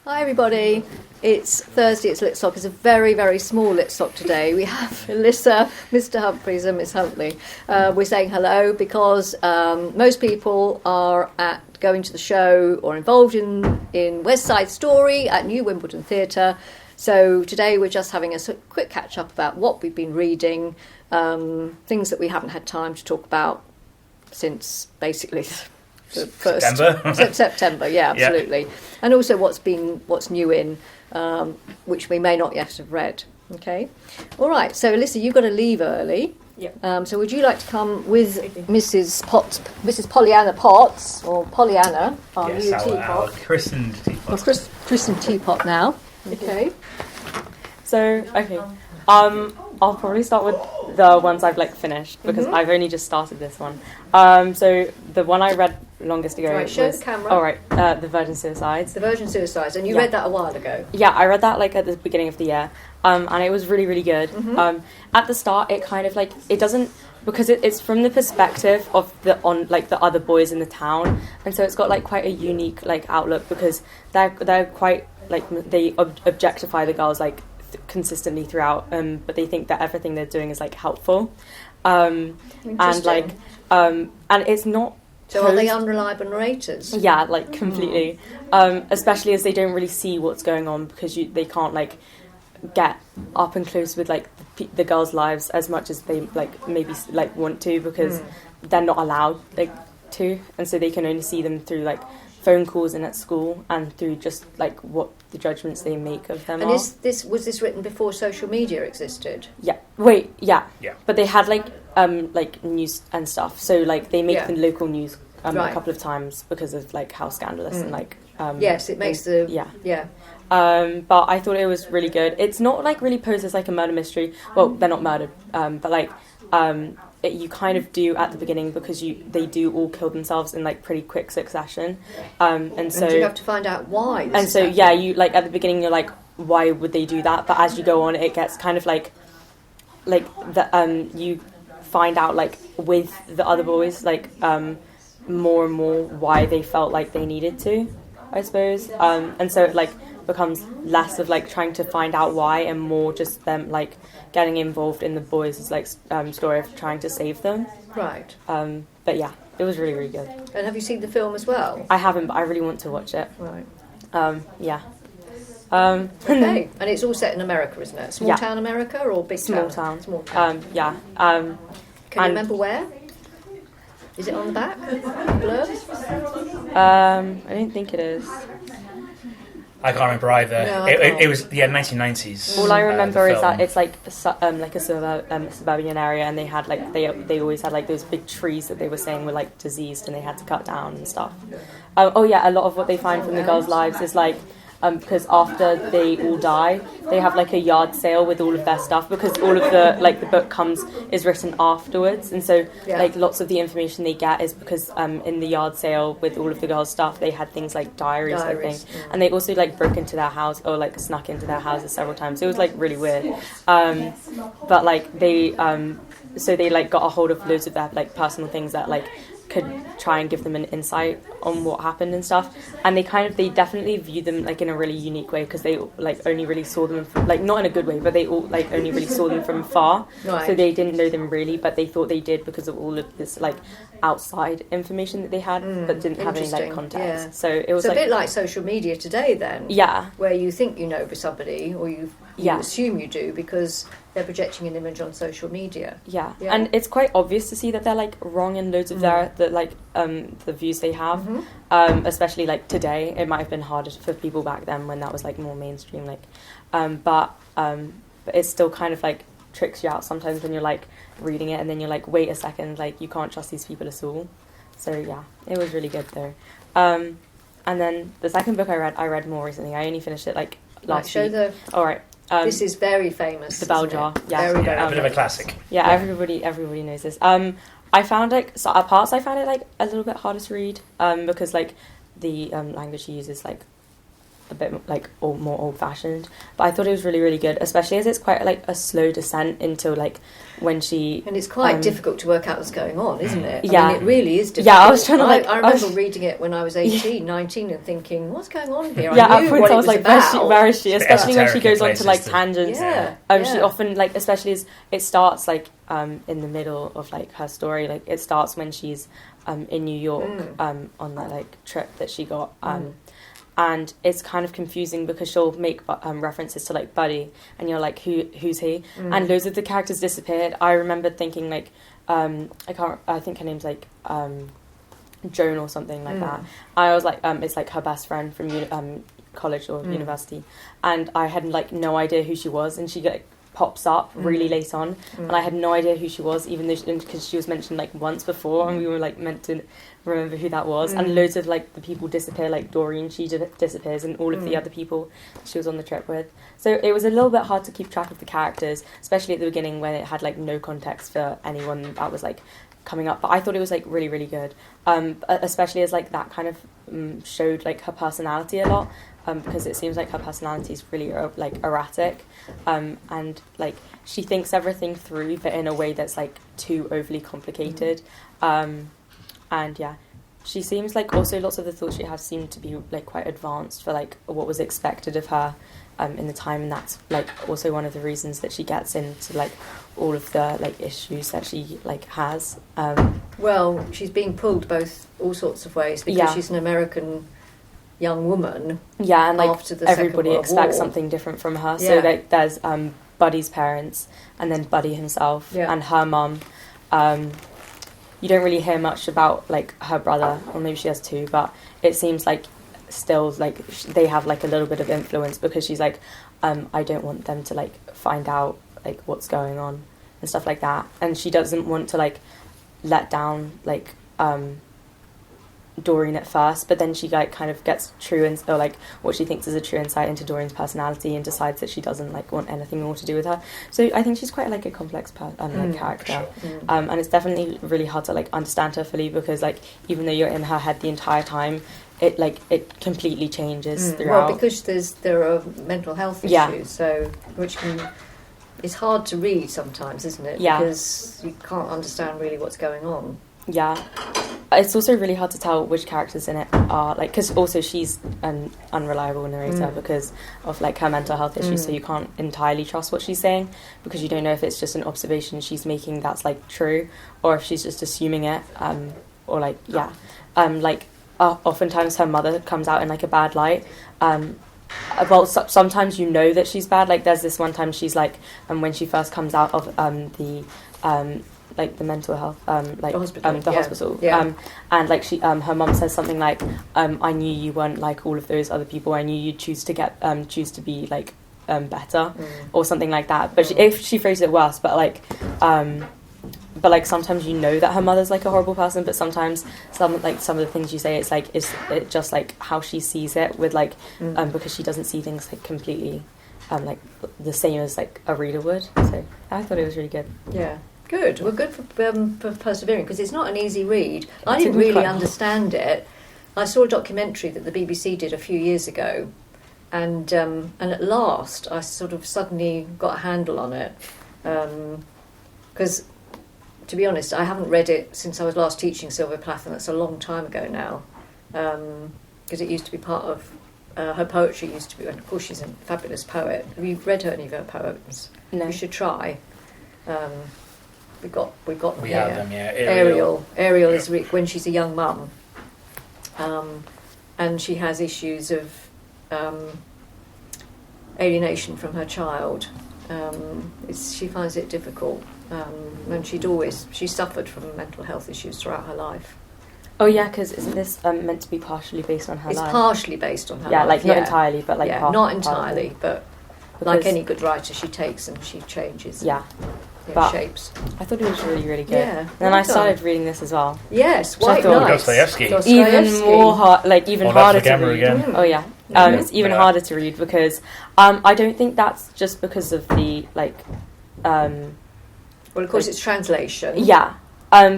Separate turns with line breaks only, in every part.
Hi everybody, it's Thursday, it's Litsoc. It's a very, very small Litsoc today. We have Alyssa, Mr Humphreys and Miss Huntley. We're saying hello because most people are going to the show or involved in West Side Story at New Wimbledon Theatre. So today we're just having a quick catch up about what we've been reading, things that we haven't had time to talk about since basically the first September, yeah, absolutely. Yeah. And also what's new in, which we may not yet have read. Okay, all right. So Alyssa, you've got to leave early.
Yeah.
So would you like to come with Mrs. Pollyanna Potts, or Pollyanna, our new teapot,
christened teapot.
Christened teapot now. Okay.
So I'll probably start with the ones I've finished because I've only just started this one. So the one I read longest ago
right, show the camera.
Oh right, the Virgin Suicides.
The Virgin Suicides, and you read that a while ago.
Yeah, I read that at the beginning of the year, and it was really, really good. At the start, it kind of it doesn't, because it's from the perspective of the other boys in the town, and so it's got quite a unique outlook because they're quite they objectify the girls consistently throughout, but they think that everything they're doing is helpful, and and it's not.
So are they unreliable narrators?
Yeah, completely. Especially as they don't really see what's going on because they can't get up and close with the girls' lives as much as they maybe want to because they're not allowed to, and so they can only see them through phone calls and at school and through just what the judgments they make of them. And
was this written before social media existed?
Yeah. Wait. Yeah. Yeah. But they had news and stuff. So they make the local news a couple of times because of how scandalous and
yes, it makes the yeah.
But I thought it was really good. It's not really posed as a murder mystery. Well, they're not murdered, but you kind of do at the beginning because they do all kill themselves in pretty quick succession, and so
you have to find out why.
And so happening. Yeah, you at the beginning you're why would they do that? But as you go on, it gets kind of you find out with the other boys more and more why they felt they needed to, I suppose, and so it becomes less of trying to find out why and more just them getting involved in the boys' story of trying to save them.
Right.
But yeah, it was really, really good.
And have you seen the film as well?
I haven't, but I really want to watch it.
Right.
Yeah.
Okay. And it's all set in America, isn't it? Small town America or big
town? Small town. Yeah.
Can you remember where? Is it on the back? Blurb?
I don't think it is.
I can't remember either.
No,
it was 1990s.
All I remember is that it's a suburban area, and they had they always had those big trees that they were saying were diseased, and they had to cut down and stuff. A lot of what they find from the girls' lives is because after they all die, they have a yard sale with all of their stuff because all of the book is written afterwards, and so lots of the information they get is because in the yard sale with all of the girls' stuff they had things like diaries I think, and they also broke into their house or snuck into their houses several times. So it was really weird, but they so they got a hold of loads of their personal things that could try and give them an insight on what happened and stuff, and they definitely viewed them in a really unique way because they only really saw them from, not in a good way, but they all only really saw them from far, so they didn't know them really, but they thought they did because of all of this outside information that they had, but didn't have any context. Yeah. So it was
a bit like social media today then, where you think you know somebody or you assume you do because they're projecting an image on social media. Yeah.
And it's quite obvious to see that they're wrong in loads of the views they have, especially today. It might have been harder for people back then when that was more mainstream, but it still kind of tricks you out sometimes when you're reading it and then you're wait a second, you can't trust these people at all. So yeah, it was really good though. And then the second book I read more recently. I only finished it last week. All right.
This is very famous.
The Bell Jar. Yeah,
very,
a bit of a classic.
Yeah, everybody knows this. I found so at parts I found it a little bit harder to read because the language she uses a bit like more old-fashioned, but I thought it was really, really good, especially as it's quite like a slow descent into like when she...
And it's quite difficult to work out what's going on, isn't it?
Yeah.
I mean, it really is difficult.
Yeah, I was trying to like...
I remember reading it when I was 18, 19 and thinking, what's going on here?
Yeah,
I knew
at points
what
I
it
was like,
about.
where is she? Especially when she goes on to like
places
tangents.
Yeah.
She often, like, especially as it starts like in the middle of like her story, like it starts when she's in New York on that like trip that she got. And it's kind of confusing because she'll make references to like Buddy, and you're like, who's he? And loads of the characters disappeared. I remember thinking like, I think her name's like Joan or something like that. I was like, it's like her best friend from college or university, and I had like no idea who she was, and she like pops up really late on, and I had no idea who she was, even though because she was mentioned like once before, and we were like meant to remember who that was. And loads of like the people disappear, like Doreen, she disappears, and all of the other people she was on the trip with. So it was a little bit hard to keep track of the characters, especially at the beginning when it had like no context for anyone that was like coming up. But I thought it was like really, really good, especially as like that kind of showed like her personality a lot. Because it seems like her personality is really like erratic, and like she thinks everything through, but in a way that's like too overly complicated. And yeah, she seems like also lots of the thoughts she has seem to be like quite advanced for like what was expected of her in the time, and that's like also one of the reasons that she gets into like all of the like issues that she like has.
Well, she's being pulled all sorts of ways because she's an American young woman.
Yeah, and like
after the
everybody
Second World
expects
War.
something different from her. So like there's Buddy's parents, and then Buddy himself, and her mum. You don't really hear much about like her brother, or maybe she has two, but it seems like still like they have like a little bit of influence because she's like, I don't want them to like find out like what's going on and stuff like that, and she doesn't want to like let down like Doreen at first, but then she like kind of gets or like what she thinks is a true insight into Doreen's personality, and decides that she doesn't like want anything more to do with her. So I think she's quite like a complex like character, and it's definitely really hard to like understand her fully, because like even though you're in her head the entire time, it completely changes throughout.
Well, because there are mental health issues, so it's hard to read sometimes, isn't it?
Yeah,
because you can't understand really what's going on.
Yeah. It's also really hard to tell which characters in it are, like, because also she's an unreliable narrator because of, like, her mental health issues, so you can't entirely trust what she's saying, because you don't know if it's just an observation she's making that's, like, true, or if she's just assuming it, or, like, oftentimes her mother comes out in, like, a bad light. Well, sometimes you know that she's bad. Like, there's this one time she's, like, when she first comes out of the mental health, the hospital. Yeah. And like her mum says something like, I knew you weren't like all of those other people. I knew you'd choose to be like better, or something like that. But if she phrased it worse, but sometimes you know that her mother's like a horrible person, but sometimes some of the things you say, it's it just like how she sees it with like because she doesn't see things like completely like the same as like a reader would. So I thought it was really good.
Yeah. Good. Well, good for persevering, because it's not an easy read. I didn't really understand it. I saw a documentary that the BBC did a few years ago, and at last I sort of suddenly got a handle on it. Because, to be honest, I haven't read it since I was last teaching Sylvia Plath, and that's a long time ago now. Because it used to be part of her poetry. Used to be, and of course, she's a fabulous poet. Have you read any of her poems?
No.
You should try. We've got them
we
here.
have them, yeah.
Ariel is when she's a young mum, and she has issues of alienation from her child. She finds it difficult, and she suffered from mental health issues throughout her life.
Oh yeah, because isn't this meant to be partially based on her life?
It's partially based on her life.
Yeah, like not entirely, but like
not entirely, but like any good writer, she takes and she changes.
Yeah.
But shapes.
I thought it was really, really good.
Yeah.
And then I started reading this as well.
Yes, White Nights.
Dostoevsky.
Even more hard, like even harder to read.
Again.
Oh yeah. It's even harder to read because I don't think that's just because of the like.
Well, of course, it's translation.
Yeah.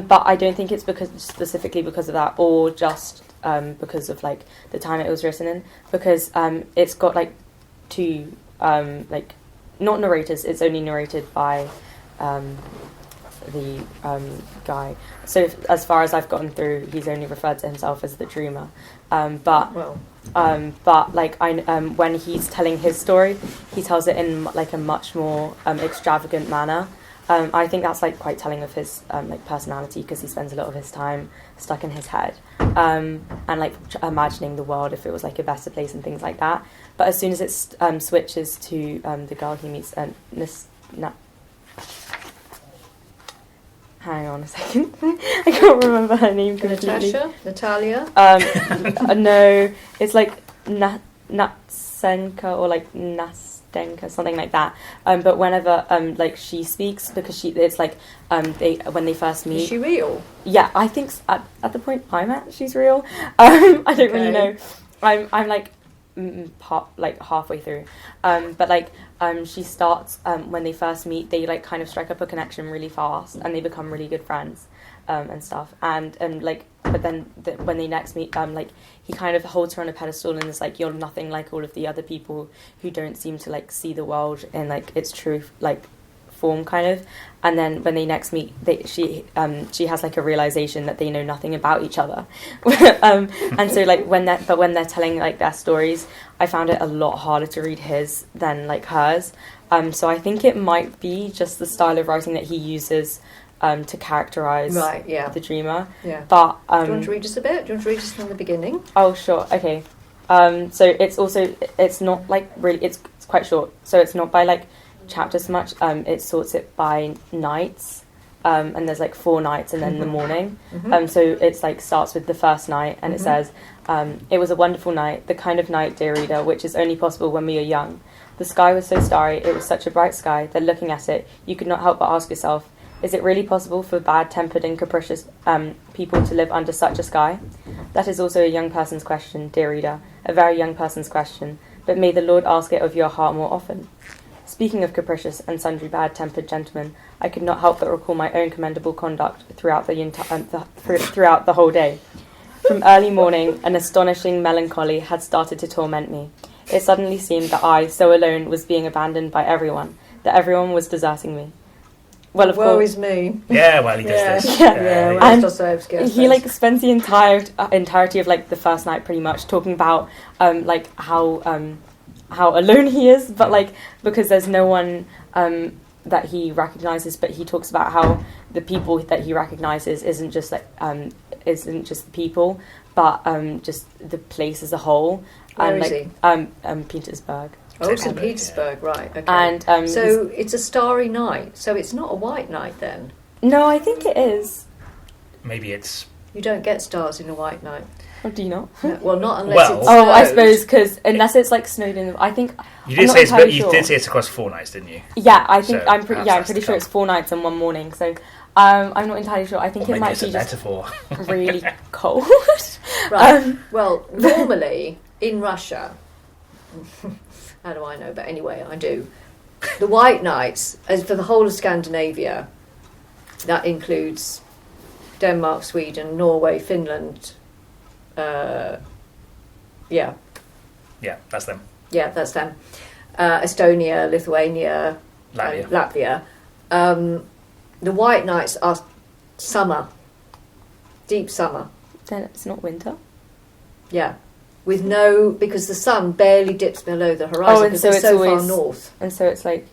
But I don't think it's specifically because of that, or just because of like the time it was written in, because it's got like two like not narrators. It's only narrated by the guy. So as far as I've gotten through, he's only referred to himself as the dreamer. But like when he's telling his story, he tells it in like a much more extravagant manner. I think that's like quite telling of his like personality, because he spends a lot of his time stuck in his head and like imagining the world if it was like a better place and things like that. But as soon as it switches to the girl he meets, hang on a second, I can't remember her name completely.
Natalia?
No, it's like Natsenka or like Nastenka, something like that. But whenever like she speaks, because it's like when they first meet.
Is she real?
Yeah, I think at the point I'm at, she's real. I don't really know. I'm like halfway through, but like she starts when they first meet, they like kind of strike up a connection really fast, and they become really good friends and stuff, and like but then when they next meet, like he kind of holds her on a pedestal and is like, you're nothing like all of the other people who don't seem to like see the world in like its true like form, kind of. And then when they next meet, she has like a realization that they know nothing about each other. And so like when they're telling like their stories, I found it a lot harder to read his than like hers. So I think it might be just the style of writing that he uses to characterize the dreamer.
Yeah.
But
do you want to read us a bit? Do you want to read us from the beginning?
Oh, sure. Okay. So it's not like really, it's quite short. So it's not by like chapters so much. It sorts it by nights, and there's like 4 nights and then the morning. So it's like starts with the first night, and it says, it was a wonderful night, the kind of night, dear reader, which is only possible when we are young. The sky was so starry, it was such a bright sky, that looking at it, you could not help but ask yourself, is it really possible for bad-tempered and capricious people to live under such a sky? That is also a young person's question, dear reader, a very young person's question, but may the Lord ask it of your heart more often. Speaking of capricious and sundry bad-tempered gentlemen, I could not help but recall my own commendable conduct throughout the whole day. From early morning, an astonishing melancholy had started to torment me. It suddenly seemed that I, so alone, was being abandoned by everyone, that everyone was deserting me. Well, of course.
Is me.
Yeah, well, he does this.
Yeah,
and he like spends the entirety of like the first night pretty much talking about like how alone he is, but like because there's no one that he recognizes, but he talks about how the people that he recognizes isn't just the people, but just the place as a whole.
Where
is
he?
Petersburg.
Oh, St. Petersburg, right, okay.
And
so it's a starry night, so it's not a white night then?
No, I think it is.
Maybe it's...
You don't get stars in a white night.
Oh, do you not?
No, well, not unless it's
snowed. Oh, I suppose, because unless it's like snowed in, I think...
You did say it's across 4 nights, didn't you?
Yeah, I think
so
I'm pretty sure it's 4 nights and 1 morning, so I'm not entirely sure. I think it might be just really cold.
Right, well, normally in Russia... How do I know? But anyway, I do. The white nights, as for the whole of Scandinavia, that includes Denmark, Sweden, Norway, Finland. Yeah,
that's them.
Yeah, that's them. Estonia, Lithuania,
Latvia.
The white nights are summer, deep summer.
Then it's not winter?
Yeah. With because the sun barely dips below the horizon because it's so far north.
And so it's like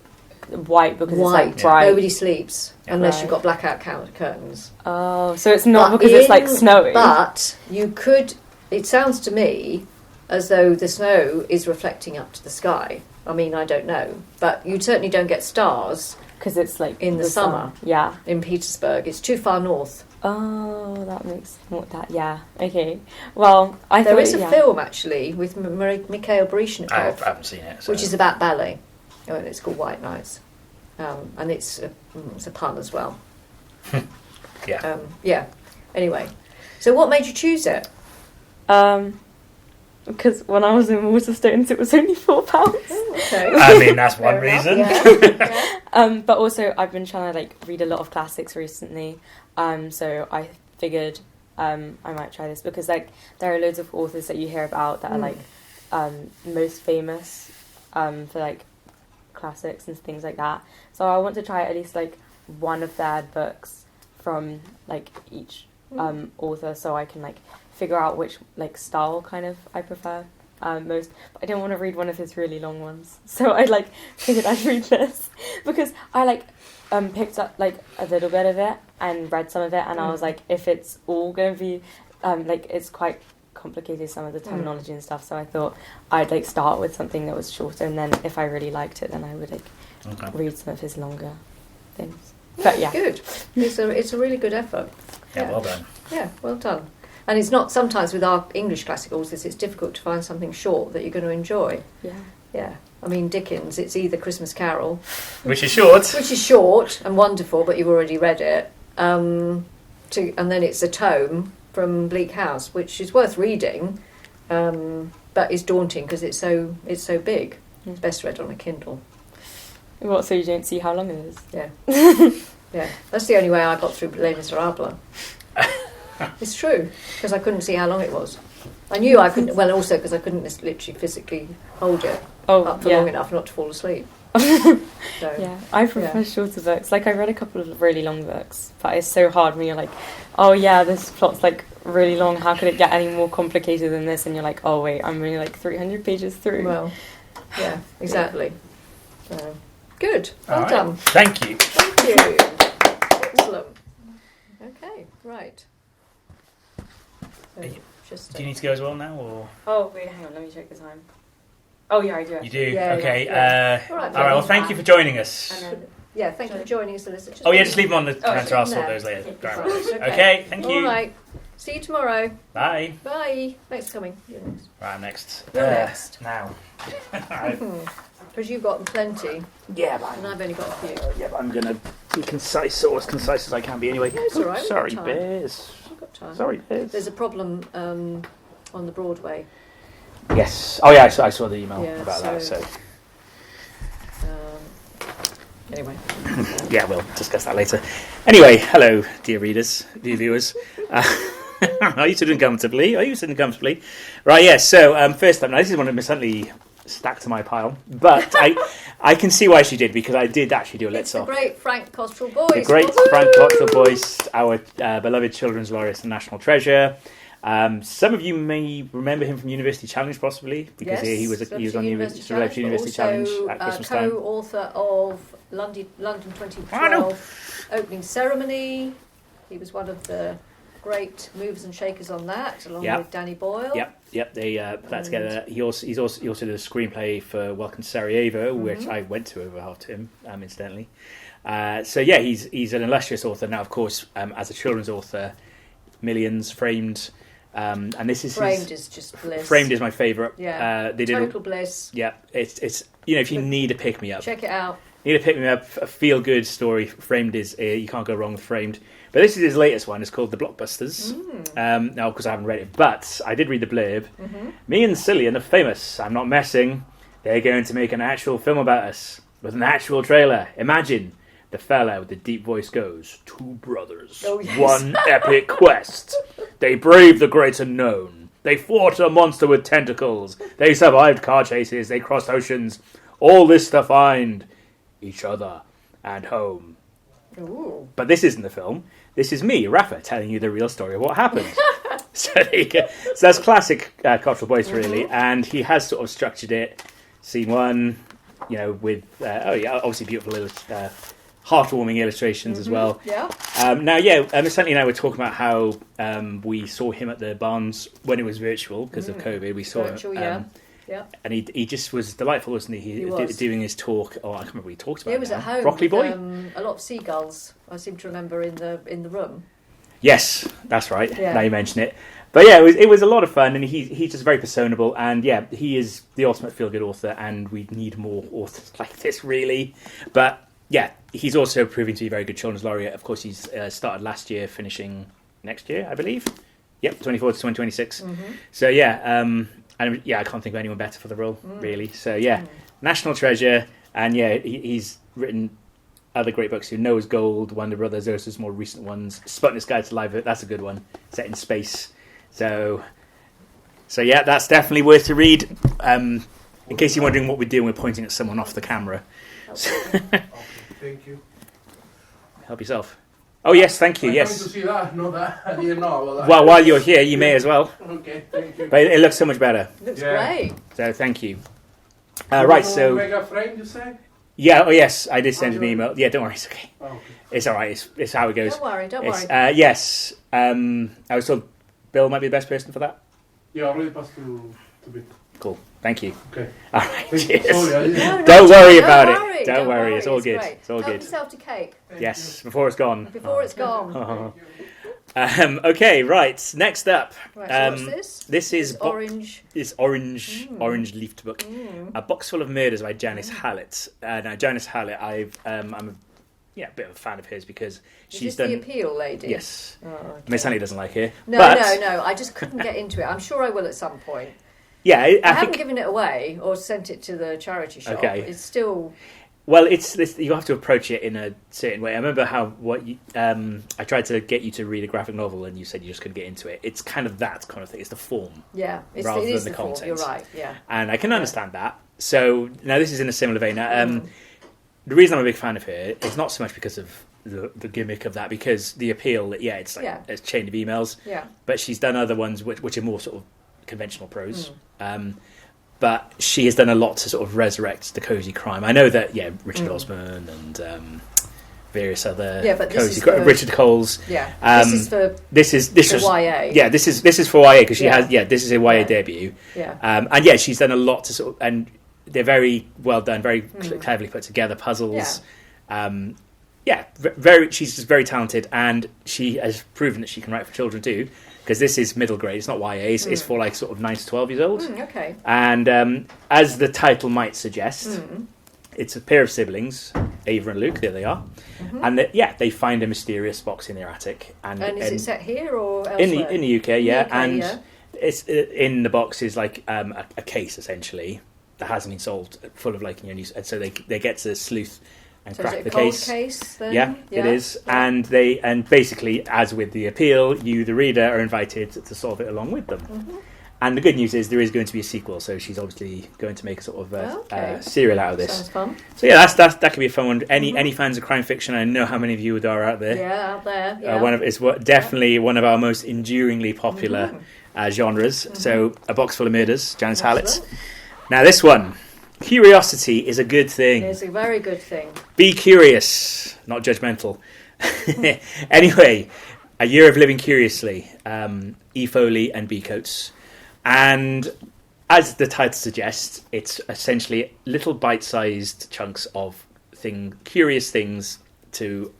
white because it's like
bright. Nobody sleeps unless you've got blackout curtains.
Oh, so it's not because it's like snowing.
But it sounds to me as though the snow is reflecting up to the sky. I mean, I don't know. But you certainly don't get stars.
Because it's like
in the summer.
Yeah.
In Petersburg. It's too far north.
Oh, that makes that. Yeah. Okay. Well,
there is a film actually with Mikhail Baryshnikov.
I haven't seen it,
which is about ballet. Oh, and it's called White Nights, and it's a pun as well.
Yeah.
Yeah. Anyway, so what made you choose it?
Because when I was in Waterstones, it was only £4.
Oh, okay.
I mean, that's one reason.
Yeah.
But also, I've been trying to like read a lot of classics recently, So I figured I might try this because like there are loads of authors that you hear about that are like most famous for like classics and things like that. So I want to try at least like one of their books from like each author, so I can like figure out which like style kind of I prefer most. But I didn't want to read one of his really long ones, so I like figured I'd read this because I like picked up like a little bit of it and read some of it, and I was like, if it's all going to be like it's quite complicated, some of the terminology and stuff, so I thought I'd like start with something that was shorter, and then if I really liked it, then I would like read some of his longer things. But yeah,
good. It's a really good effort.
Yeah, well done.
Yeah, well done. And it's not, sometimes with our English classic authors, it's difficult to find something short that you're going to enjoy. Yeah. I mean, Dickens, it's either Christmas Carol,
Which is short.
which is short and wonderful, but you've already read it, and then it's a tome from Bleak House, which is worth reading, but is daunting because it's so big. It's best read on a Kindle.
what? So you don't see how long it is?
Yeah. Yeah, that's the only way I got through Les Miserables. It's true, because I couldn't see how long it was. I knew I couldn't, well, also because I couldn't literally physically hold it up for long enough not to fall asleep. So,
yeah, I prefer shorter books. Like, I read a couple of really long books, but it's so hard when you're like, oh yeah, this plot's like really long, how could it get any more complicated than this? And you're like, oh wait, I'm only like 300 pages through.
Well, yeah, exactly. So, good, well
All right.
done.
Thank you.
Thank you. Excellent. Okay, right. So, just
Do you need to go as well now, or
Oh wait, hang on, let me check the time. Oh yeah, I do.
you do?
Yeah,
okay.
yeah.
All right. Well, thank you for joining us.
And then,
yeah, thank you for joining us, Alyssa.
Oh yeah, just leave them on the counter. I'll
leave
sort
them
those later.
there.
Don't worry.
Okay.
Okay. Thank you.
All right. See you tomorrow.
Bye.
Bye. Thanks for coming. You're next.
Right, I'm next.
You're next.
Now.
Because you've got plenty,
Yeah, but
and I've only got a few.
yeah, but I'm gonna be concise, or as concise as I can be anyway.
No, it's all right, we've
Sorry,
got time.
Bears.
I've got time.
Sorry, Bears.
There's a problem on the Broadway.
Yes. Oh yeah, I saw the email
Yeah,
about that. So
Anyway.
yeah, we'll discuss that later. Anyway, hello, dear readers, dear viewers. Are you sitting comfortably? Right, yes. So first up, now this is one of Miss Huntley stacked to my pile, but I can see why she did, because I did actually do a
It's the
Litsoc.
great Frank Cottrell Boyce.
The great
Woo-hoo!
Frank Cottrell Boyce, our beloved children's laureate and national treasure. Some of you may remember him from University Challenge, possibly, because
Yes,
he was on University
but
Challenge
also,
at Christmas time.
co-author of London 2012 opening ceremony. He was one of the great movers and shakers on that, along with Danny Boyle.
Yep. They put that together. He also did a screenplay for Welcome to Sarajevo, which I went to over half term, incidentally. So yeah, he's an illustrious author now. Of course, as a children's author, Millions, Framed, and this is
Framed is just bliss.
Framed is my favourite.
Yeah,
they did
total bliss.
Yeah, it's if you need a pick me up,
Check it out.
need a pick me up, a feel good story. Framed is you can't go wrong with Framed. But this is his latest one. It's called The Blockbusters. Now, of course, I haven't read it, but I did read the blurb. Me and Cillian are famous. I'm not messing. They're going to make an actual film about us with an actual trailer. Imagine. The fella with the deep voice goes, 2 brothers,
Oh, yes.
1 epic quest. They braved the great unknown. They fought a monster with tentacles. They survived car chases. They crossed oceans. All this to find each other and home.
Ooh.
But this isn't the film. This is me, Rafa, telling you the real story of what happened. So there you go. So that's classic Cottrell Boyce, really. And he has sort of structured it. Scene 1, with, obviously beautiful heartwarming illustrations as well.
Yeah.
Miss Huntley and I were talking about how we saw him at the Barnes when it was virtual because of COVID. We saw
Virtual,
him,
yeah.
and he just was delightful, wasn't he?
He was.
Doing his talk. Oh, I can't remember what he talked about.
He was
now.
at home.
Broccoli
with,
Boy.
a lot of seagulls. I seem to remember in the room.
Yes, that's right.
Yeah.
Now you mention it. But yeah, it was a lot of fun, and he's just very personable, and yeah, he is the ultimate feel-good author, and we need more authors like this, really. But yeah, he's also proving to be a very good children's laureate. Of course, he's started last year, finishing next year, I believe. Yep, 24 to 2026. So yeah, and yeah, I can't think of anyone better for the role, really. So yeah, national treasure, and yeah, he's written other great books. Noah's Gold, Wonder Brothers, those are some more recent ones. Sputnik's Guide to Life, that's a good one, set in space. So yeah, that's definitely worth to read. In case you're wondering what we're doing, we're pointing at someone off the camera.
Okay, thank you.
Help yourself. Oh yes, thank you.
I'm
Yes.
going to see that. No, that I didn't know about that.
Well, while you're here, you may as well.
Okay, thank you.
But it looks so much better.
Looks
Yeah.
great.
So thank you. Right. So
Mega frame, you say?
yeah. Oh yes, I did send an email. Yeah. Don't worry. It's okay.
Oh, okay.
It's all right. It's how it goes.
Don't worry.
Yes. I was told Bill might be the best person for that.
Yeah, already passed to Bit.
Cool. Thank you.
Okay.
All right.
Thank you.
Cheers.
Sorry, I didn't.
No,
Don't worry
don't
about
worry,
it. Don't worry. It's all
It's
good.
great.
It's all
Help
good.
yourself to cake
Yes. Before it's gone.
before it's gone.
Okay. Right. Next up.
Right, so what's this?
This is
Orange.
This orange leafed book, A Box Full of Murders by Janice Hallett. Now Janice Hallett, I'm a bit of a fan of hers because
Is
she's
this
done.
the appeal lady?
Yes,
Oh, okay.
Miss Honey doesn't like her.
No,
but,
no. I just couldn't get into it. I'm sure I will at some point.
Yeah,
I
I
haven't
think.
given it away or sent it to the charity shop.
Okay.
It's still.
Well, it's this. You have to approach it in a certain way. I remember I tried to get you to read a graphic novel, and you said you just couldn't get into it. It's kind of that kind of thing. It's the form.
Yeah, it
Rather
is
than
the
the
form.
content.
You're right. Yeah.
And I can understand that. So now this is in a similar vein. The reason I'm a big fan of her is not so much because of the gimmick of that, because the appeal, it's like a chain of emails.
Yeah.
But she's done other ones which are more sort of conventional prose. But she has done a lot to sort of resurrect the cozy crime. I know that, Richard Osman and various other
but this
cozy
is for-
Richard Coles.
Yeah.
This is
for YA.
Yeah, this is for YA because she
Yeah.
has. This is a YA
Yeah.
debut.
Yeah.
And she's done a lot to sort of, and they're very well done, very cleverly put together puzzles. She's just very talented, and she has proven that she can write for children too. Because this is middle grade, it's not YA. It's for like sort of 9 to 12 years old.
Okay.
And as the title might suggest, it's a pair of siblings, Ava and Luke. There they are, and they find a mysterious box in their attic. And
is it set here or elsewhere?
in the UK? Yeah,
UK,
and
yeah.
it's in the box is like a case essentially that hasn't been solved, full of like news. And so they get to sleuth and
So
crack
is it
the
a cold
case.
then?
Yeah, it is.
Yeah.
And basically, as with the appeal, you, the reader, are invited to solve it along with them. And the good news is there is going to be a sequel, so she's obviously going to make a sort of serial out of this.
Sounds fun.
So yeah, that could be a fun one. Any fans of crime fiction? I know how many of you there are out there.
Yeah, out there. Yeah.
It's definitely one of our most enduringly popular genres. So, A Box Full of Murders, Janice Hallett.
Excellent.
Now this one. Curiosity is a good thing.
It's a very good thing.
Be curious, not judgmental. Anyway, A Year of Living Curiously, E. Foley and B. Coates. And as the title suggests, it's essentially little bite-sized chunks of curious things to,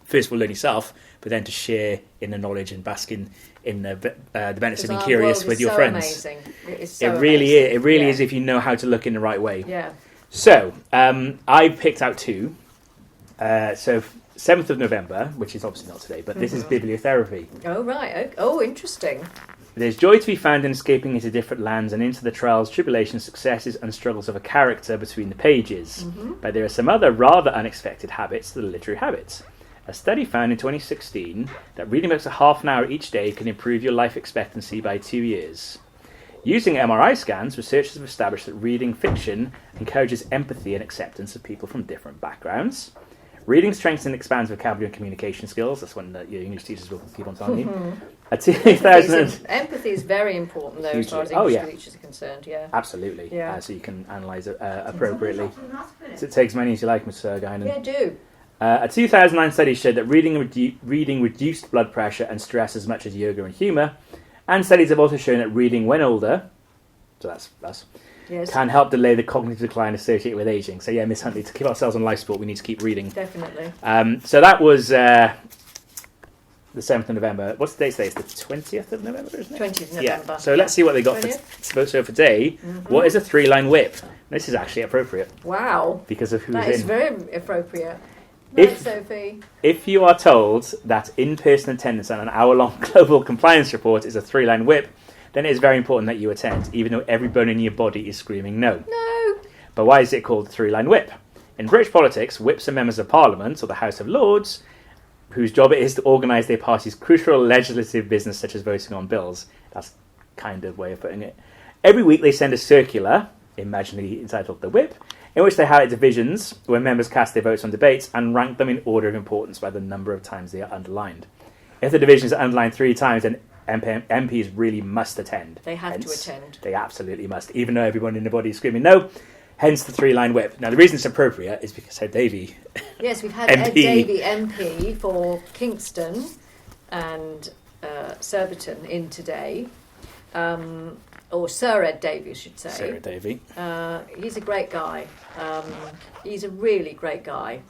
first of all, learn yourself, but then to share in the knowledge and bask in the benefits of being curious with your friends.
Amazing. It is so
It really is. It really
Yeah.
is if you know how to look in the right way.
Yeah.
So, I picked out 2. So, 7th of November, which is obviously not today, but this is bibliotherapy.
Oh, right. Oh, interesting.
There's joy to be found in escaping into different lands and into the trials, tribulations, successes, and struggles of a character between the pages. But there are some other rather unexpected habits that are literary habits. A study found in 2016 that reading books a half an hour each day can improve your life expectancy by 2 years. Using MRI scans, researchers have established that reading fiction encourages empathy and acceptance of people from different backgrounds. Reading strengthens and expands vocabulary and communication skills. That's one that your English teachers will keep on telling you. A 2000
Empathy is very important, though, as far as
Hugely.
English teachers are concerned. Yeah.
Absolutely.
Yeah.
So you can analyse it appropriately. So it takes as many as you like, Ms. Guinan.
Yeah, do.
A 2009 study showed that reading reduced blood pressure and stress as much as yoga and humour. And studies have also shown that reading when older, so that's us,
Yes.
can help delay the cognitive decline associated with ageing. So yeah, Miss Huntley, to keep ourselves on life support, we need to keep reading.
Definitely.
So that was the 7th of November. What's the date today? It's the 20th of November, isn't it?
20th of November.
Yeah. So let's see what they got for
20th.
so for today. What is a 3-line whip? This is actually appropriate
Wow.
because of who's
That is
in.
very appropriate.
If-
Right, Sophie.
If you are told that in-person attendance on an hour-long global compliance report is a 3-line whip, then it is very important that you attend, even though every bone in your body is screaming no.
No.
But why is it called a 3-line whip? In British politics, whips are members of Parliament, or the House of Lords, whose job it is to organise their party's crucial legislative business, such as voting on bills. That's kind of way of putting it. Every week they send a circular, imaginally entitled The Whip, in which they highlight divisions where members cast their votes on debates and rank them in order of importance by the number of times they are underlined. If the division is underlined 3 times, then MPs really must attend.
They have to attend.
They absolutely must, even though everyone in the body is screaming no. Hence the 3-line whip. Now, the reason it's appropriate is because Ed Davey...
Yes, we've had
MP.
Ed Davey MP for Kingston and Surbiton in today. Or Sir Ed Davey, I should say.
Sir Ed Davey.
He's a great guy. He's a really great guy.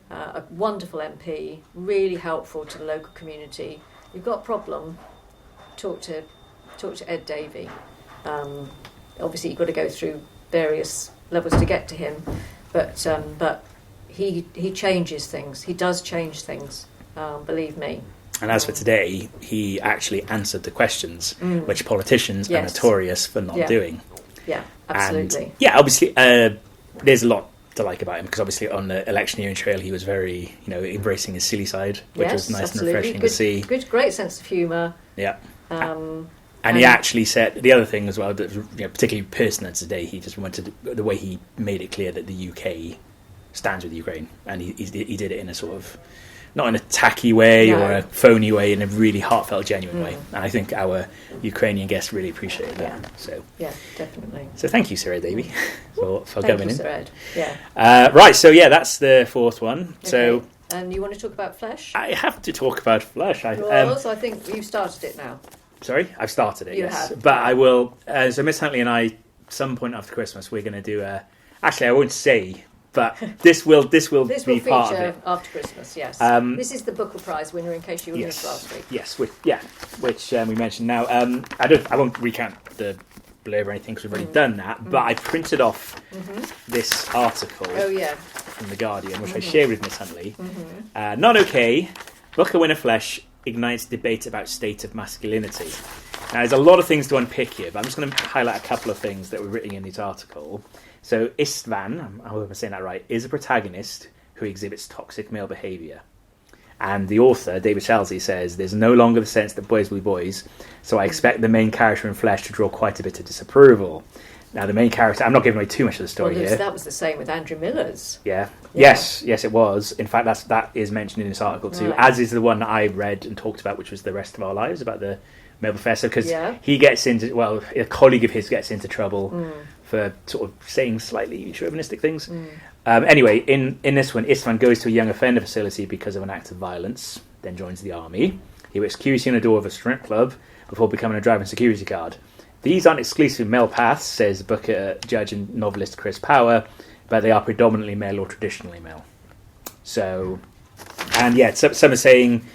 A wonderful MP, really helpful to the local community. You've got a problem, talk to Ed Davey. Obviously, you've got to go through various levels to get to him, but he changes things. He does change things. Believe me.
And as for today, he actually answered the questions, which politicians are
Yes.
notorious for not doing.
Yeah, absolutely.
And yeah, obviously, there's a lot to like about him, because obviously on the electioneering trail he was very, embracing his silly side, which was nice
absolutely.
and refreshing to see.
Good, great sense of humour.
Yeah.
And
And he actually said the other thing as well, that particularly pertinent today, he just wanted the way he made it clear that the UK stands with Ukraine, and he did it in a sort of, not in a tacky way or a phony way, in a really heartfelt, genuine way. And I think our Ukrainian guests really appreciated that.
Yeah, definitely.
So thank you, Sir Ed Davey, for
Thank
coming
you,
in.
Sir Ed. Yeah.
Right, so yeah, that's the 4th one.
Okay.
So
And you want to talk about Flesh?
I have to talk about Flush.
So I think you've started it now.
Sorry, I've started it.
You
yes,
have.
but I will. So Miss Huntley and I, some point after Christmas, we're going to do a. Actually, I won't say, but this will
This will
be
feature
part of it.
after Christmas, yes. This is the Booker Prize winner, in case you were missed last week.
Yes, which we mentioned now. I won't recount the blurb or anything because we've already done that. But I printed off this article from the Guardian, which I shared with Miss Huntley. Not okay. Booker winner Flesh ignites debate about state of masculinity. Now, there's a lot of things to unpick here, but I'm just going to highlight a couple of things that were written in this article. So, Istvan, I hope I'm saying that right, is a protagonist who exhibits toxic male behaviour. And the author, David Chelsea, says, there's no longer the sense that boys will be boys, so I expect the main character in Flesh to draw quite a bit of disapproval. Now, the main character, I'm not giving away too much of the story here.
That was the same with Andrew Miller's.
Yeah. Yes, it was. In fact, that is mentioned in this article too, as is the one that I read and talked about, which was The Rest of Our Lives, about the male professor, because he gets into, a colleague of his gets into trouble for sort of saying slightly chauvinistic things. Anyway, in this one, Istvan goes to a young offender facility because of an act of violence, then joins the army. He works QC on the door of a strip club before becoming a driving security guard. These aren't exclusive male paths, says Booker judge and novelist Chris Power, but they are predominantly male or traditionally male. So, and yeah, some are saying,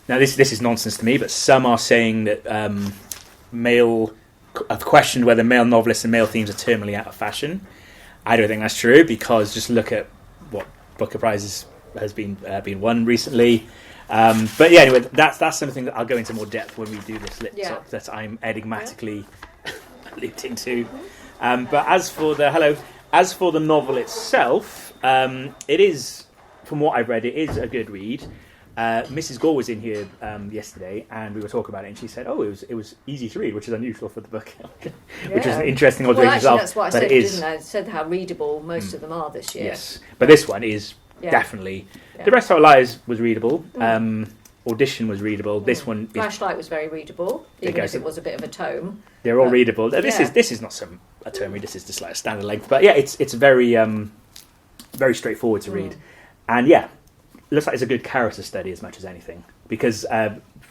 now this is nonsense to me, but some are saying that I've questioned whether male novelists and male themes are terminally out of fashion. I don't think that's true, because just look at what Booker Prize has been won recently. But yeah, anyway, that's something that I'll go into more depth when we do this Litsoc that I'm enigmatically alluding to. But as for the novel itself, it is, from what I've read, it is a good read. Mrs. Gore was in here yesterday, and we were talking about it, and she said, "Oh, it was easy to read," which is unusual for the book, which is an interesting observation.
Well, actually, that's what I said, didn't I? I said how readable most of them are this year.
Yes, but this one is definitely. The Rest of Our Lives was readable. Audition was readable. This one,
Flashlight was very readable, even if it was a bit of a tome.
They're all readable. This is not a tome read. This is just like a standard length. But yeah, it's very very straightforward to read, and yeah. Looks like it's a good character study as much as anything, because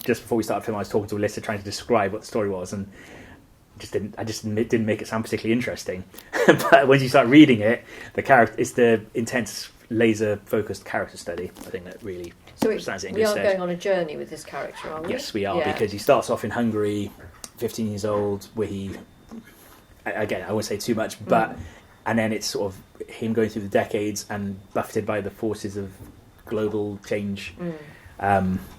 just before we started filming, I was talking to Alyssa trying to describe what the story was, and didn't make it sound particularly interesting. But when you start reading it, it's the intense, laser-focused character study, I think, that really stands it in good stead.
We are going on a journey with this character, aren't we?
Yes, we are, because he starts off in Hungary, 15 years old, where he, again, I won't say too much, but and then it's sort of him going through the decades and buffeted by the forces of global change.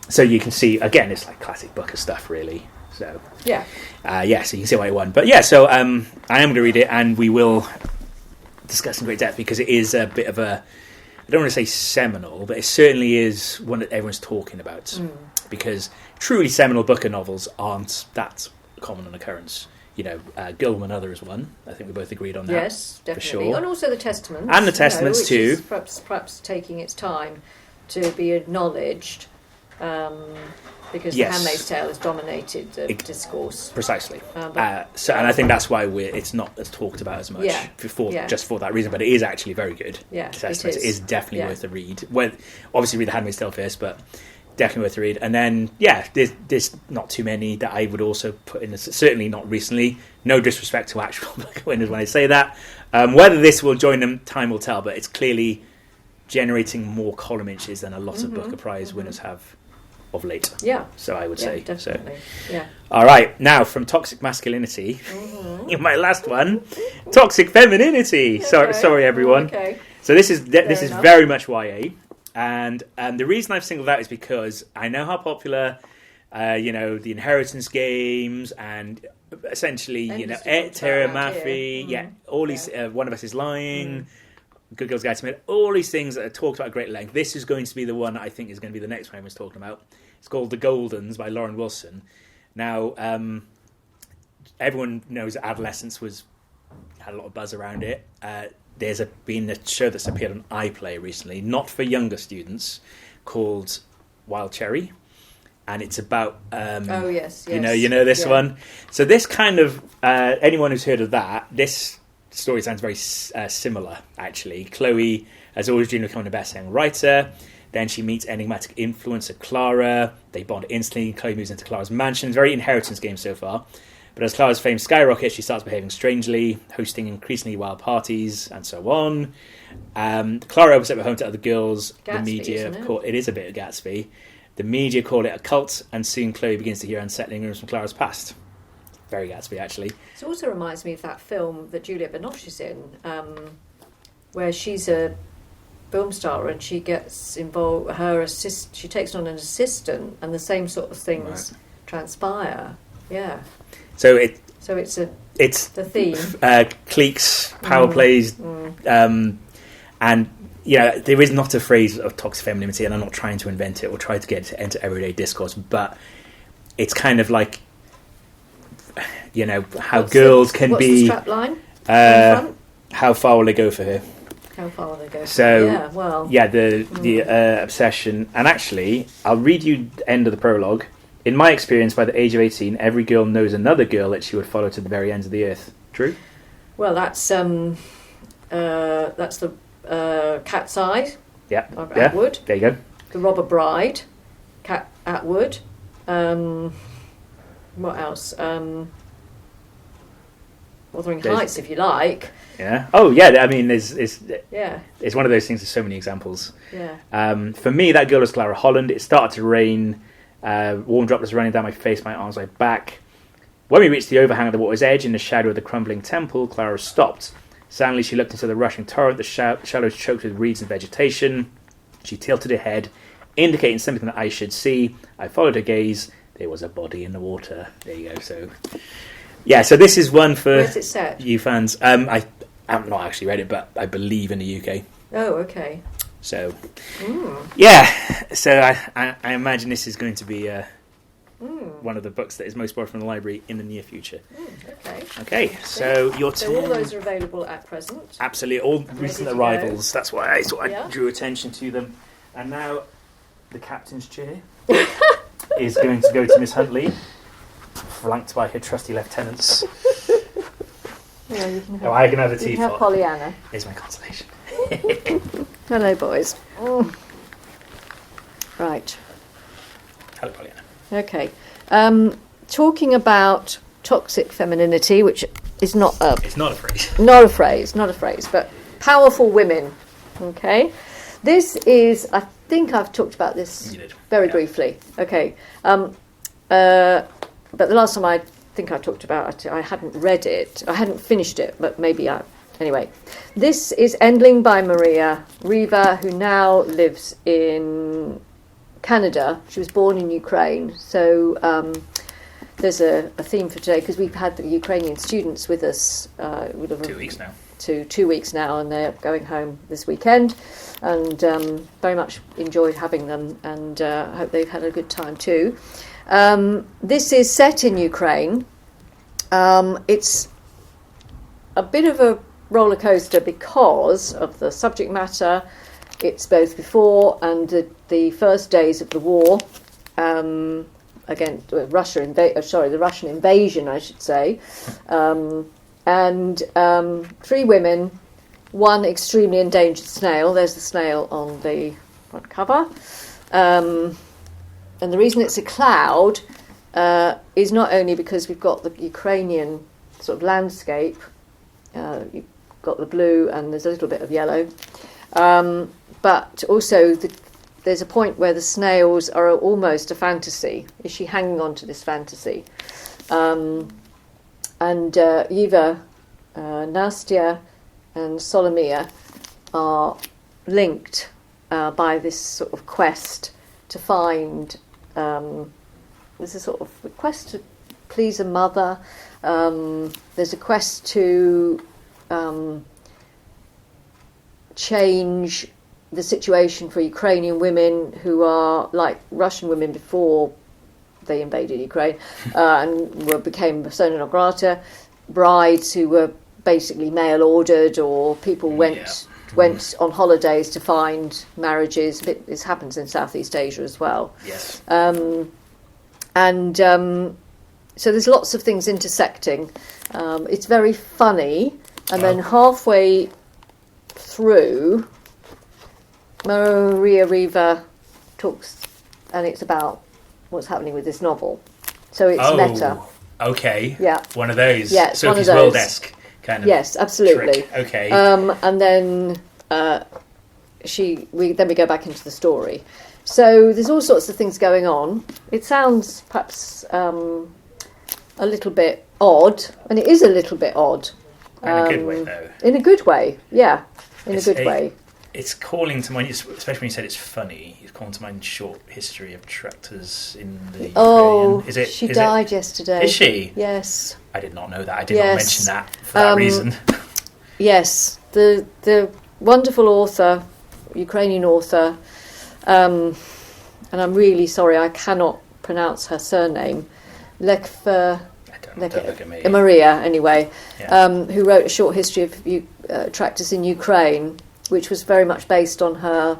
So you can see, again, it's like classic Booker stuff, really. So so you can see why I won. But yeah, so I am going to read it, and we will discuss in great depth because it is a bit of a, I don't want to say seminal, but it certainly is one that everyone's talking about. Because truly seminal book of novels aren't that common an occurrence. You know, Girl, Woman, Other is one. I think we both agreed on that.
Yes, definitely.
For sure.
And also the Testaments.
And the Testaments
which
too.
Is perhaps taking its time to be acknowledged, because
Yes.
The Handmaid's Tale has dominated the discourse.
Precisely.
And
I think that's why it's not as talked about as much just for that reason. But it is actually very good.
Yeah,
The Testaments
it is.
definitely worth a read. Well, obviously read The Handmaid's Tale first, but definitely worth a read. And then, there's not too many that I would also put in. Certainly not recently. No disrespect to actual book winners when I say that. Whether this will join them, time will tell. But it's clearly generating more column inches than a lot of Booker Prize winners have of late.
Yeah.
So I would say.
Definitely.
So.
Yeah.
All right, now from toxic masculinity, my last one, toxic femininity. Sorry, everyone.
Okay.
So this is
enough.
very much YA, and the reason I've singled out is because I know how popular, the inheritance games and essentially, Terra Mafi, all these. One of Us is Lying. Good Girls Guide to Mid, all these things that are talked about at great length. This is going to be the one that I think is going to be the next one everyone's talking about. It's called The Goldens by Lauren Wilson. Now, everyone knows that Adolescence had a lot of buzz around it. There's been a show that's appeared on iPlayer recently, not for younger students, called Wild Cherry. And it's about...
yes.
You know this one? So this kind of... anyone who's heard of that, this... story sounds very similar, actually. Chloe has always dreamed of becoming a best-selling writer. Then she meets enigmatic influencer Clara. They bond instantly. Chloe moves into Clara's mansion. It's a very inheritance game so far. But as Clara's fame skyrockets, she starts behaving strangely, hosting increasingly wild parties, and so on. Clara opens up her home to other girls.
Gatsby,
the media,
isn't it?
of course, it is a bit of Gatsby. The media call it a cult, and soon Chloe begins to hear unsettling rumors from Clara's past. Very Gatsby, actually.
It also reminds me of that film that Juliette Binoche is in, where she's a film star and she gets involved. She takes on an assistant, and the same sort of things transpire. Yeah.
So it's
the theme.
Cliques, power plays, and there is not a phrase of toxic femininity, and I'm not trying to invent it or try to get it to enter everyday discourse, but it's kind of like. How girls can be.
What's the strapline?
How far will they go for her?
How far will they go?
So
the
obsession, and actually, I'll read you the end of the prologue. In my experience, by the age of 18, every girl knows another girl that she would follow to the very ends of the earth. True?
Well, that's the Cat's Eye.
Yeah.
Of Atwood.
There you go.
The Robber Bride, Cat Atwood. What else? Wuthering Heights, if you like.
Yeah. Oh, yeah. I mean, it's one of those things. There's so many examples.
Yeah.
For me, that girl was Clara Holland. It started to rain. Warm droplets running down my face, my arms, my back. When we reached the overhang of the water's edge in the shadow of the crumbling temple, Clara stopped. Suddenly, she looked into the rushing torrent. The shallows choked with reeds and vegetation. She tilted her head, indicating something that I should see. I followed her gaze. There was a body in the water. There you go. So, so this is one for
Where's it set?
you fans. I have not actually read it, but I believe in the UK.
Oh, okay.
So, So I imagine this is going to be one of the books that is most borrowed from the library in the near future.
Okay.
Okay, so your
So all those are available at present.
Absolutely, all recent
to
arrivals. That's why I thought I
Yeah.
drew attention to them. And now the captain's chair is going to go to Miss Huntley, flanked by her trusty lieutenants.
Yeah, you can have,
Oh, I can have a
you can have
teapot.
Pollyanna.
Here's my consolation.
Hello, boys. Right.
Hello, Pollyanna.
Okay. Talking about toxic femininity, which is not
It's not a phrase.
not a phrase, but powerful women. Okay. This is, I think I've talked about this
You did.
very
Yeah.
briefly. Okay. But the last time I think I talked about it, I hadn't read it. I hadn't finished it, but maybe I... Anyway, this is Endling by Maria Riva, who now lives in Canada. She was born in Ukraine. So there's a theme for today, because we've had the Ukrainian students with us.
2 weeks now.
to 2 weeks now, and they're going home this weekend. And very much enjoyed having them, and hope they've had a good time too. This is set in Ukraine. It's a bit of a roller coaster because of the subject matter. It's both before and the first days of the war against the Russian invasion, I should say, and 3 women. One extremely endangered snail. There's the snail on the front cover. And the reason it's a cloud is not only because we've got the Ukrainian sort of landscape. You've got the blue and there's a little bit of yellow. But also there's a point where the snails are almost a fantasy. Is she hanging on to this fantasy? And Eva, Nastya, and Solomia are linked by this sort of quest to find. There's a sort of quest to please a mother. There's a quest to change the situation for Ukrainian women who are like Russian women before they invaded Ukraine and became persona non grata, brides who were basically mail ordered, or people went on holidays to find marriages. This happens in Southeast Asia as well.
Yes.
So there's lots of things intersecting. It's very funny, and then halfway through, Maria Riva talks, and it's about what's happening with this novel. So it's meta.
Okay.
Yeah.
One of those.
Yeah,
Sophie's
one of those.
World-esque kind of.
Yes, absolutely.
Trick. Okay.
And then we go back into the story. So there's all sorts of things going on. It sounds perhaps a little bit odd, and it is a little bit odd.
In a good way, though.
In a good way, yeah. In a good way.
It's calling to mind, especially when you said it's funny, it's calling to mind short history of tractors in the Ukraine.
She died yesterday.
Is she?
Yes.
I did not know that. I did not mention that for that reason.
Yes. The wonderful author, Ukrainian author, and I'm really sorry, I cannot pronounce her surname, don't look at me. Maria, anyway, who wrote a short history of tractors in Ukraine, which was very much based on her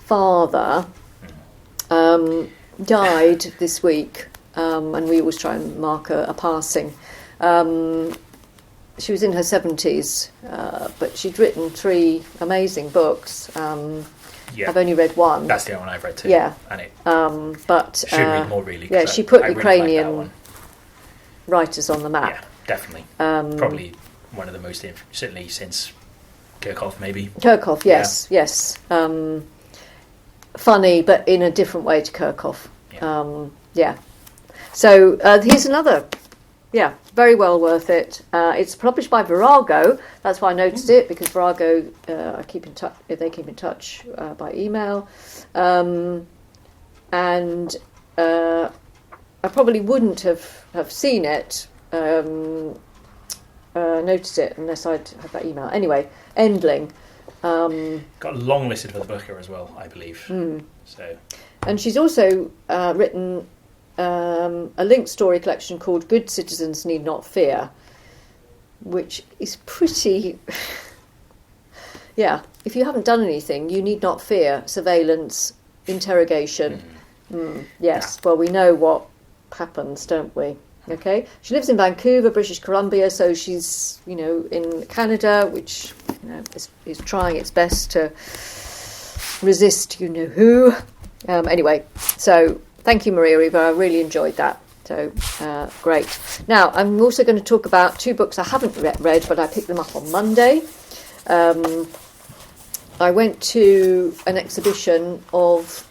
father, died this week, and we always try and mark a passing. She was in her 70s, but she'd written 3 amazing books. I've only read one.
That's the only one I've read too.
Yeah.
And it
but
should read more, really.
Yeah, she put Ukrainian
really
writers on the map.
Yeah, definitely. Probably one of the most, certainly since Kirchhoff, maybe.
Kirchhoff, yes, yes. Funny, but in a different way to Kirchhoff. Yeah. So here's another. Yeah, very well worth it. It's published by Virago. That's why I noticed it, because Virago I keep in touch. They keep in touch by email, and I probably wouldn't have seen it, noticed it unless I'd had that email. Anyway, Endling.
Got long listed for the Booker as well, I believe. So, and
she's also written a linked story collection called Good Citizens Need Not Fear, which is pretty... if you haven't done anything, you need not fear surveillance, interrogation. Yes, well, we know what happens, don't we? Okay, she lives in Vancouver, British Columbia, so she's, in Canada, which, is trying its best to resist who. Anyway, so... Thank you, Maria Riva. I really enjoyed that. So, great. Now, I'm also going to talk about 2 books I haven't read, but I picked them up on Monday. I went to an exhibition of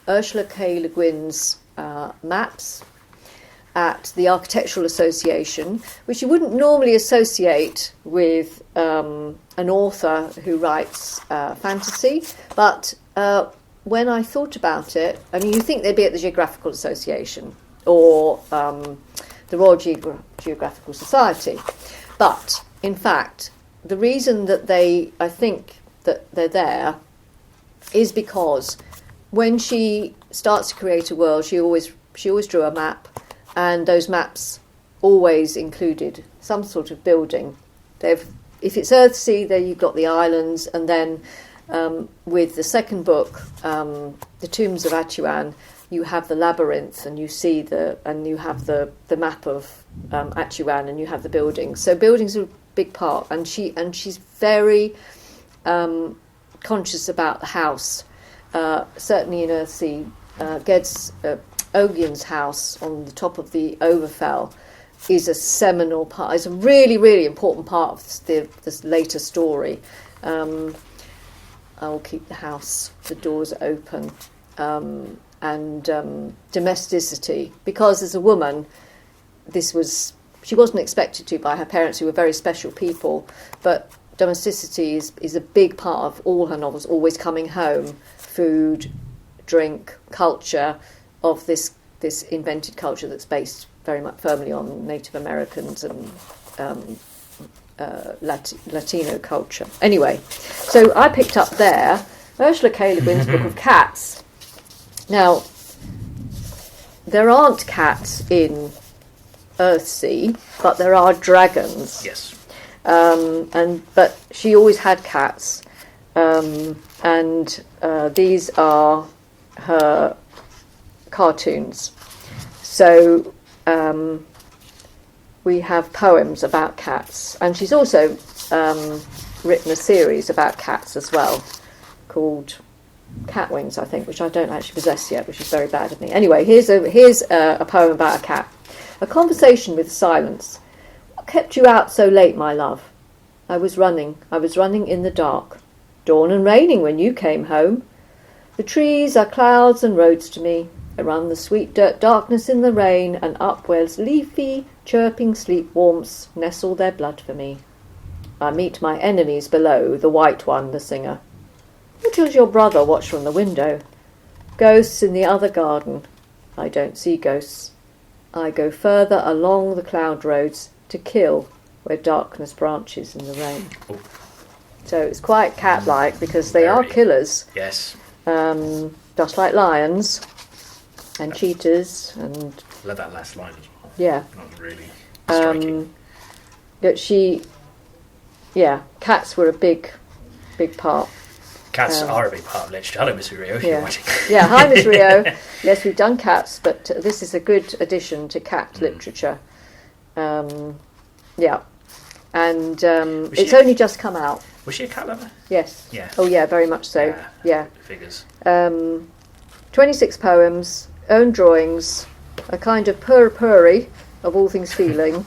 Ursula K. Le Guin's maps at the Architectural Association, which you wouldn't normally associate with an author who writes fantasy, but... when I thought about it, you think they'd be at the Geographical Association or the Royal Geographical Society, but in fact the reason that I think that they're there is because when she starts to create a world, she always drew a map, and those maps always included some sort of building. If it's Earthsea, there you've got the islands, and then with the second book, The Tombs of Atuan, you have the labyrinth, and you have the map of Atuan, and you have the buildings. So buildings are a big part, and she's very conscious about the house. Certainly in Earthsea, Ogien's house on the top of the Overfell is a seminal part. It's a really, really important part of this later story. I will keep the house, the doors open, and domesticity. Because as a woman, she wasn't expected to by her parents, who were very special people, but domesticity is a big part of all her novels, always coming home, food, drink, culture, of this invented culture that's based very much firmly on Native Americans and Latino culture. Anyway, so I picked up there Ursula K. Le Guin's Book of Cats. Now, there aren't cats in Earthsea, but there are dragons.
Yes.
But she always had cats, and these are her cartoons. So we have poems about cats, and she's also written a series about cats as well, called Cat Wings, I think, which I don't actually possess yet, which is very bad of me. Anyway, here's a poem about a cat. A conversation with silence. What kept you out so late, my love? I was running in the dark. Dawn and raining when you came home. The trees are clouds and roads to me. I run the sweet dirt darkness in the rain, and up where's leafy, chirping sleep warmths nestle their blood for me. I meet my enemies below, the white one, the singer. What does your brother watch from the window? Ghosts in the other garden. I don't see ghosts. I go further along the cloud roads to kill where darkness branches in the rain.
Oh.
So it's quite cat-like because they are killers.
Yes.
Just like lions and cheetahs and...
I love that last line as well.
Yeah.
That was really striking.
Cats were a big part.
Cats are a big part of literature. Hello, Miss Rio.
Yeah.
You're watching.
Yeah, hi, Miss Rio. Yes, we've done cats, but this is a good addition to cat literature. Yeah. And it's only just come out.
Was she a cat lover?
Yes.
Yeah.
Oh, yeah, very much so. Yeah.
Figures.
26 poems, own drawings, a kind of purry of all things feline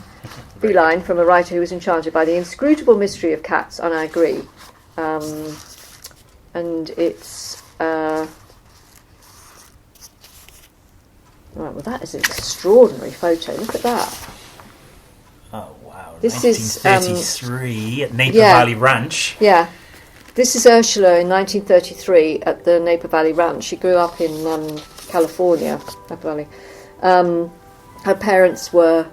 from a writer who was enchanted by the inscrutable mystery of cats, and I agree. And it's... right, well, that is an extraordinary photo. Look at that.
Oh, wow.
This
1933 at Napa Valley Ranch.
Yeah. This is Ursula in 1933 at the Napa Valley Ranch. She grew up in California, Napa Valley. Her parents were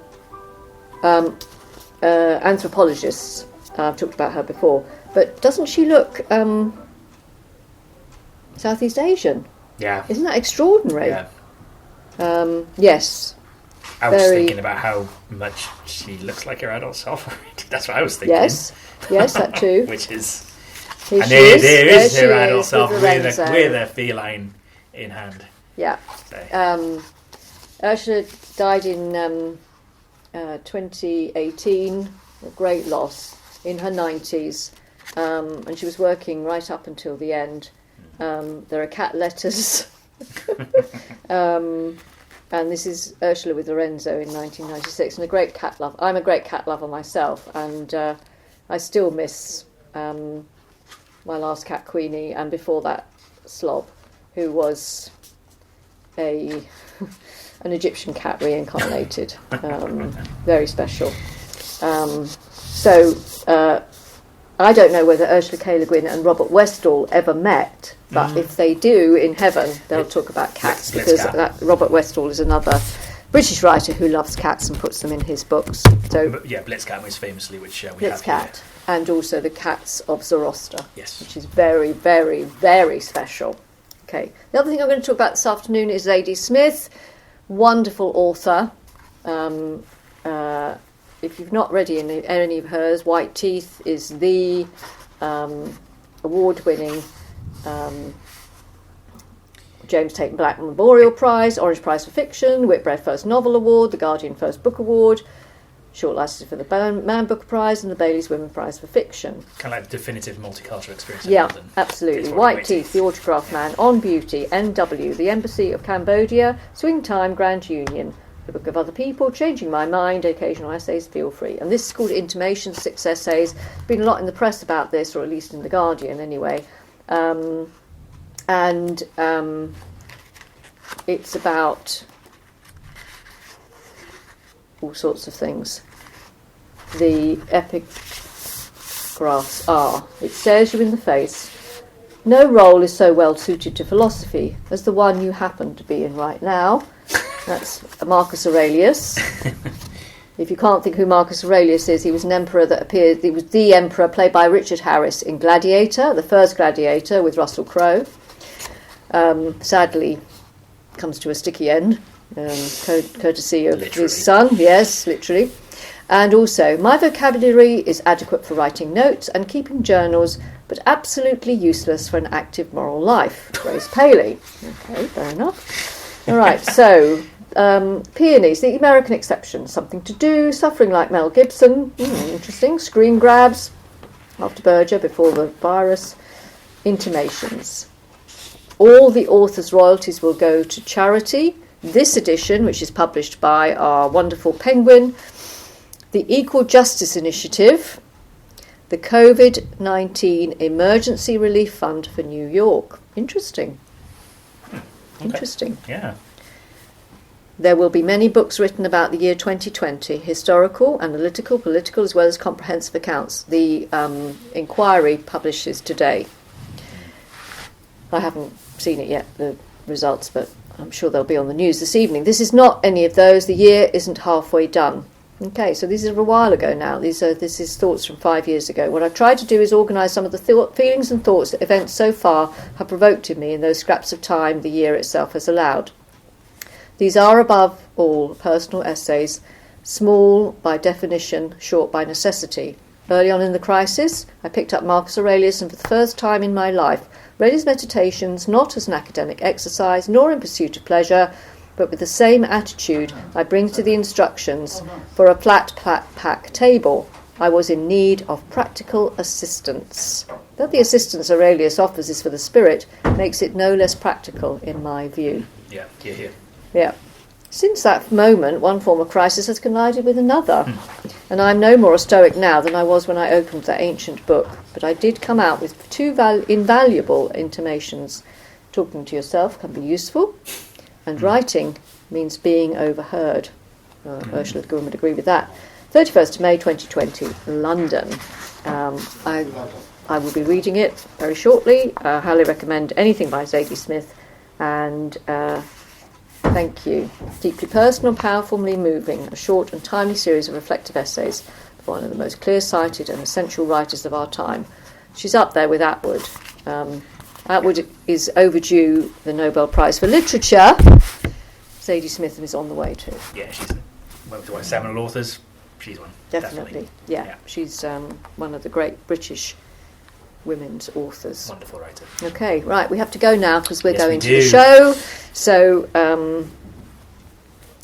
anthropologists. I've talked about her before. But doesn't she look Southeast Asian? Yeah. Isn't that extraordinary?
Yeah.
Yes.
I was thinking about how much she looks like her adult self already. That's what I was thinking.
Yes, that too.
Which is...
Here
and there is her
is
adult self with
Lorenzo.
a feline in hand.
Yeah.
So.
Ursula died in 2018, a great loss, in her 90s. And she was working right up until the end. There are cat letters. And this is Ursula with Lorenzo in 1996, and a great cat lover. I'm a great cat lover myself, and I still miss my last cat, Queenie, and before that, Slob, who was an Egyptian cat reincarnated. Very special. I don't know whether Ursula K. Le Guin and Robert Westall ever met, but if they do in heaven, they'll talk about cats, because Robert Westall is another British writer who loves cats and puts them in his books. So
Blitzcat most famously, which we
Blitzcat.
have here.
and also the Cats of Zoroaster,
Yes.
which is very, very, very special. Okay. The other thing I'm going to talk about this afternoon is Zadie Smith, wonderful author. If you've not read any of hers, White Teeth is the award-winning James Tate Black Memorial Prize, Orange Prize for Fiction, Whitbread First Novel Award, the Guardian First Book Award, short license for the Man Booker Prize, and the Bailey's Women Prize for Fiction.
Kind of like the definitive multicultural experience in
Yeah,
London.
absolutely.
It's
White Teeth, The Autograph Man, On Beauty, NW, The Embassy of Cambodia, Swing Time, Grand Union, The Book of Other People, Changing My Mind, Occasional Essays, Feel Free. And this is called Intimation, 6 essays. Been a lot in the press about this, or at least in The Guardian anyway. It's about all sorts of things. The epigraphs are, it stares you in the face. No role is so well suited to philosophy as the one you happen to be in right now. That's Marcus Aurelius. If you can't think who Marcus Aurelius is, he was an emperor that appeared, he was the emperor played by Richard Harris in Gladiator, the first Gladiator with Russell Crowe. Sadly, comes to a sticky end, courtesy of
Literally.
his son, yes, literally. And also, my vocabulary is adequate for writing notes and keeping journals, but absolutely useless for an active moral life. Grace Paley. Okay, fair enough. All right, so peonies, the American exception. Something to do, suffering like Mel Gibson. Interesting. Screen grabs, after Berger, before the virus. Intimations. All the author's royalties will go to charity. This edition, which is published by our wonderful Penguin, the Equal Justice Initiative, the COVID-19 Emergency Relief Fund for New York. Interesting.
Okay.
Interesting.
Yeah.
There will be many books written about the year 2020, historical, analytical, political, as well as comprehensive accounts. The inquiry publishes today. I haven't seen it yet, the results, but I'm sure they'll be on the news this evening. This is not any of those. The year isn't halfway done. Okay, so these are a while ago now. This is thoughts from 5 years ago. What I've tried to do is organise some of the feelings and thoughts that events so far have provoked in me in those scraps of time the year itself has allowed. These are above all personal essays, small by definition, short by necessity. Early on in the crisis, I picked up Marcus Aurelius and for the first time in my life read his meditations not as an academic exercise nor in pursuit of pleasure, but with the same attitude I bring to the instructions for a flat pack table. I was in need of practical assistance. That the assistance Aurelius offers is for the spirit makes it no less practical in my view.
Yeah, here.
Yeah. Since that moment, one form of crisis has collided with another. And I'm no more a Stoic now than I was when I opened that ancient book. But I did come out with two invaluable intimations. Talking to yourself can be useful, and writing means being overheard. Ursula Guin would agree with that. 31st of May 2020, London. I will be reading it very shortly. I highly recommend anything by Zadie Smith. And thank you. Deeply personal, powerfully moving, a short and timely series of reflective essays by one of the most clear-sighted and essential writers of our time. She's up there with Atwood. Atwood is overdue the Nobel Prize for Literature. Zadie Smith is on the way too.
Yeah, she's one of the seminal authors. She's one.
Definitely. Yeah. She's one of the great British women's authors.
Wonderful writer.
Okay, right, we have to go now because we're
Yes,
going
we
to the
do.
show. So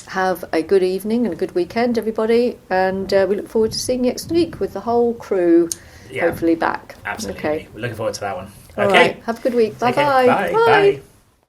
have a good evening and a good weekend, everybody. And we look forward to seeing you next week with the whole crew,
Yeah.
hopefully back.
Absolutely.
Okay.
We're looking forward to that one.
All
Okay.
right. Have a good week.
Take care.
Bye-bye.
Bye. Bye.